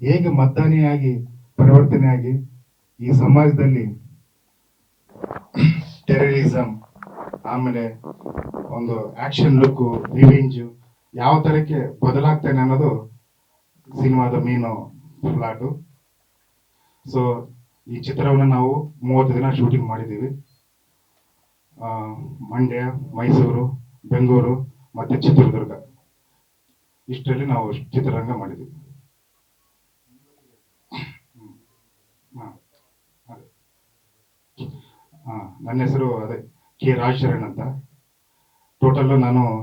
ಹೇಗೆ ಮತದಾನಿಯಾಗಿ ಪರಿವರ್ತನೆಯಾಗಿ ಈ ಸಮಾಜದಲ್ಲಿ ಟೆರರಿಸಮ್, ಆಮೇಲೆ ಒಂದು ಆಕ್ಷನ್ ಲುಕ್, ರಿವೆಂಜ್ ಯಾವ ತರಕ್ಕೆ ಬದಲಾಗ್ತಾನೆ ಅನ್ನೋದು ಸಿನಿಮಾದ ಮೀನು ಫ್ಲಾಟು. ಸೊ ಈ ಚಿತ್ರವನ್ನು ನಾವು 30 ದಿನ ಶೂಟಿಂಗ್ ಮಾಡಿದ್ದೀವಿ. ಮಂಡ್ಯ, ಮೈಸೂರು, ಬೆಂಗಳೂರು ಮತ್ತೆ ಚಿತ್ರದುರ್ಗ ಇಷ್ಟರಲ್ಲಿ ನಾವು ಚಿತ್ರರಂಗ ಮಾಡಿದ್ದೀವಿ. ನನ್ನ ಹೆಸರು ಅದೇ ಕೆ ರಾಜಶರಣ್ ಅಂತ. ಟೋಟಲ್ಲು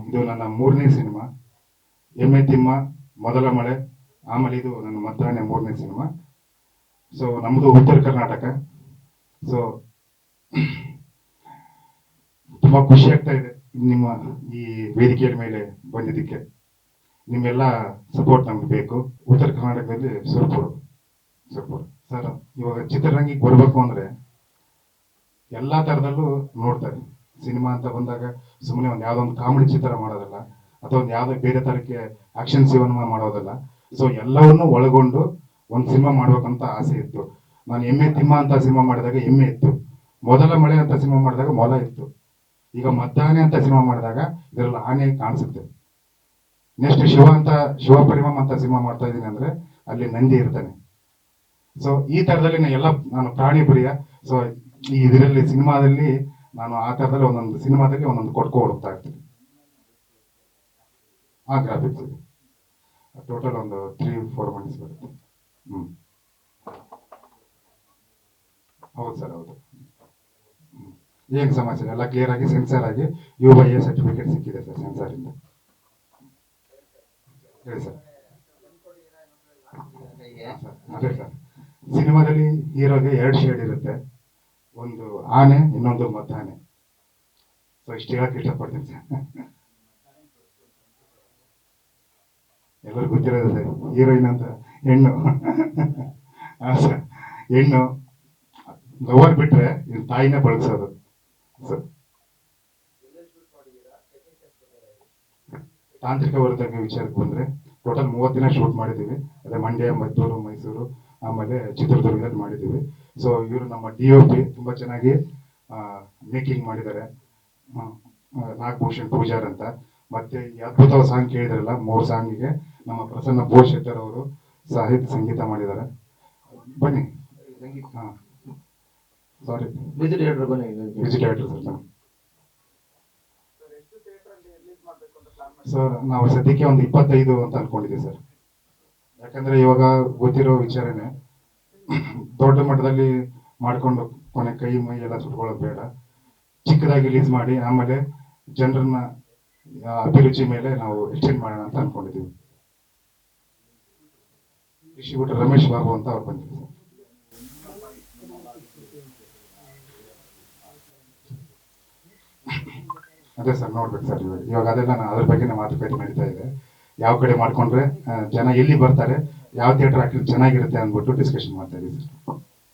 ಇದು ನನ್ನ 3ನೇ ಸಿನಿಮಾ. ಎಮ್ಮೆ ತಿಮ್ಮ, ಮೊದಲ ಮಳೆ, ಆಮೇಲೆ ಇದು ನನ್ನ ಮತದಾನ 3ನೇ ಸಿನಿಮಾ. ಸೊ ನಮ್ಮದು ಉತ್ತರ ಕರ್ನಾಟಕ. ಸೊ ತುಂಬ ಖುಷಿ ಆಗ್ತಾ ಇದೆ ನಿಮ್ಮ ಈ ವೇದಿಕೆಯ ಮೇಲೆ ಬಂದಿದ್ದಕ್ಕೆ. ನಿಮ್ಮೆಲ್ಲ ಸಪೋರ್ಟ್ ನಮ್ಗೆ ಬೇಕು. ಉತ್ತರ ಕರ್ನಾಟಕದಲ್ಲಿ ಸುರ್ಪುರ್ ಸರ್, ಇವಾಗ ಚಿತ್ರರಂಗಿಗೆ ಬರಬೇಕು ಅಂದರೆ ಎಲ್ಲ ಥರದಲ್ಲೂ ನೋಡ್ತಾರೆ. ಸಿನಿಮಾ ಅಂತ ಬಂದಾಗ ಸುಮ್ಮನೆ ಒಂದು ಯಾವುದೋ ಒಂದು ಕಾಮಿಡಿ ಚಿತ್ರ ಮಾಡೋದಲ್ಲ, ಅಥವಾ ಒಂದು ಯಾವುದೋ ಬೇರೆ ಥರಕ್ಕೆ ಆಕ್ಷನ್ ಸಿನಿಮಾ ಮಾಡೋದಲ್ಲ. ಸೊ ಎಲ್ಲವನ್ನೂ ಒಳಗೊಂಡು ಒಂದು ಸಿನಿಮಾ ಮಾಡ್ಬೇಕಂತ ಆಸೆ ಇತ್ತು. ನಾನು ಎಮ್ಮೆ ತಿಮ್ಮ ಅಂತ ಸಿನಿಮಾ ಮಾಡಿದಾಗ ಎಮ್ಮೆ ಇತ್ತು, ಮೊದಲ ಮಳೆ ಅಂತ ಸಿನಿಮಾ ಮಾಡಿದಾಗ ಮೊಲ ಇತ್ತು, ಈಗ ಮದ್ದಾನೆ ಅಂತ ಸಿನಿಮಾ ಮಾಡಿದಾಗ ಇದರಲ್ಲಿ ಆನೆ ಕಾಣಿಸುತ್ತೆ. ನೆಕ್ಸ್ಟ್ ಶಿವ ಪರಿಮಮ್ ಅಂತ ಸಿನಿಮಾ ಮಾಡ್ತಾ ಇದ್ದೀನಿ ಅಂದ್ರೆ ಅಲ್ಲಿ ನಂದಿ ಇರ್ತಾನೆ. ಸೊ ಈ ಥರದಲ್ಲಿ ನಾನು ಪ್ರಾಣಿ ಪ್ರಿಯ. ಸೊ ಈ ಇದರಲ್ಲಿ ಸಿನಿಮಾದಲ್ಲಿ ನಾನು ಆ ಥರದಲ್ಲಿ ಒಂದೊಂದು ಸಿನಿಮಾದಲ್ಲಿ ಒಂದೊಂದು ಕೊಟ್ಕೊ ಹುಡುಕ್ತಾ ಇರ್ತೀನಿ. ಗ್ರಾಫಿಕ್ಸ್ ಟೋಟಲ್ ಒಂದು 3-4 ಮಂತ್ಸ್ ಬರುತ್ತೆ. ಹೌದು ಸರ್, ಹೌದು. ಏನು ಸಮಾಚಾರ ಎಲ್ಲ ಕ್ಲಿಯರ್ ಆಗಿ ಸೆನ್ಸಾರ್ ಆಗಿ UA ಸರ್ಟಿಫಿಕೇಟ್ ಸಿಕ್ಕಿದೆ ಸರ್ ಸೆನ್ಸಾರಿಂದ. ಹೇಳಿ ಸರ್. ಅದೇ ಸರ್, ಸಿನಿಮಾದಲ್ಲಿ ಹೀರೋಗೆ 2 ಶೇಡ್ ಇರುತ್ತೆ, ಒಂದು ಆನೆ, ಇನ್ನೊಂದು ಮದ್ದಾನೆ. ಸೊ ಇಷ್ಟು ಹೇಳಕ್ಕೆ ಇಷ್ಟಪಡ್ತೀನಿ ಸರ್. ಎಲ್ಲರೂ ಗೊತ್ತಿರೋದು ಸರ್, ಹೀರೋಯಿನ್ ಅಂತ ಹೆಣ್ಣು. ಹಾಂ ಸರ್, ಹೆಣ್ಣು ಲವರ್ ಬಿಟ್ರೆ ಇವ್ರ ತಾಯಿನೇ ಬಳಸೋದು ಸರ್. ತಾಂತ್ರಿಕ ವರ್ಧಕ ವಿಚಾರಕ್ಕೆ ಬಂದರೆ ಟೋಟಲ್ 30 ದಿನ ಶೂಟ್ ಮಾಡಿದ್ದೀವಿ. ಅದೇ ಮಂಡ್ಯ, ಮದ್ದೂರು, ಮೈಸೂರು, ಆಮೇಲೆ ಚಿತ್ರದುರ್ಗದಲ್ಲಿ ಮಾಡಿದ್ದೀವಿ. ಸೊ ಇವರು ನಮ್ಮ DOP ತುಂಬ ಚೆನ್ನಾಗಿ ಮೇಕಿಂಗ್ ಮಾಡಿದ್ದಾರೆ, ನಾಗಭೂಷಣ್ ಪೂಜಾರ್ ಅಂತ. ಮತ್ತೆ ಈ ಅದ್ಭುತ ಸಾಂಗ್ ಕೇಳಿದ್ರಲ್ಲ, 3 ಸಾಂಗಿಗೆ ನಮ್ಮ ಪ್ರಸನ್ನ ಬೋಶೆಟ್ಟರ್ ಅವರು ಸಂಗೀತ ಮಾಡಿದ್ದಾರೆ. ಬನ್ನಿ. ಸಾರಿ, ಮ್ಯೂಸಿಕ್ ಡೈರೆಕ್ಟರ್ ಸರ್. ಸರ್ ನಾವು ಸದ್ಯಕ್ಕೆ ಒಂದು 25 ಅಂತ ಅನ್ಕೊಂಡಿದ್ದೀವಿ ಸರ್. ಯಾಕಂದ್ರೆ ಇವಾಗ ಗೊತ್ತಿರೋ ವಿಚಾರನೇ, ದೊಡ್ಡ ಮಟ್ಟದಲ್ಲಿ ಮಾಡ್ಕೊಂಡು ಕೊನೆ ಕೈ ಮೈ ಎಲ್ಲ ಸುಟ್ಕೊಳ್ಳೋದು ಬೇಡ. ಚಿಕ್ಕದಾಗಿ ರಿಲೀಸ್ ಮಾಡಿ ಆಮೇಲೆ ಜನರನ್ನ ಅಭಿರುಚಿ ಮೇಲೆ ನಾವು ಎಕ್ಸ್ಟೆಂಡ್ ಮಾಡೋಣ ಅಂತ ಅನ್ಕೊಂಡಿದ್ದೀವಿ. ಡಿಸ್ಟ್ರಿಬ್ಯೂಟರ್ ರಮೇಶ್ ಬಾಬು ಅಂತ ಅವ್ರು ಬಂದಿದ್ದಾರೆ ಸರ್. ಅದೇ ಸರ್, ನೋಡ್ಬೇಕು ಸರ್. ಇವಾಗ ಅದೆಲ್ಲ ಅದ್ರ ಬಗ್ಗೆ ಮಾತುಕತೆ ನಡೀತಾ ಇದೆ. ಯಾವ ಕಡೆ ಮಾಡ್ಕೊಂಡ್ರೆ ಜನ ಎಲ್ಲಿ ಬರ್ತಾರೆ, ಯಾವ ಥಿಯೇಟರ್ ಹಾಕಿದ್ರೆ ಚೆನ್ನಾಗಿರುತ್ತೆ ಅಂದ್ಬಿಟ್ಟು ಡಿಸ್ಕಷನ್ ಮಾಡ್ತಾ ಇದ್ದೀವಿ ಸರ್.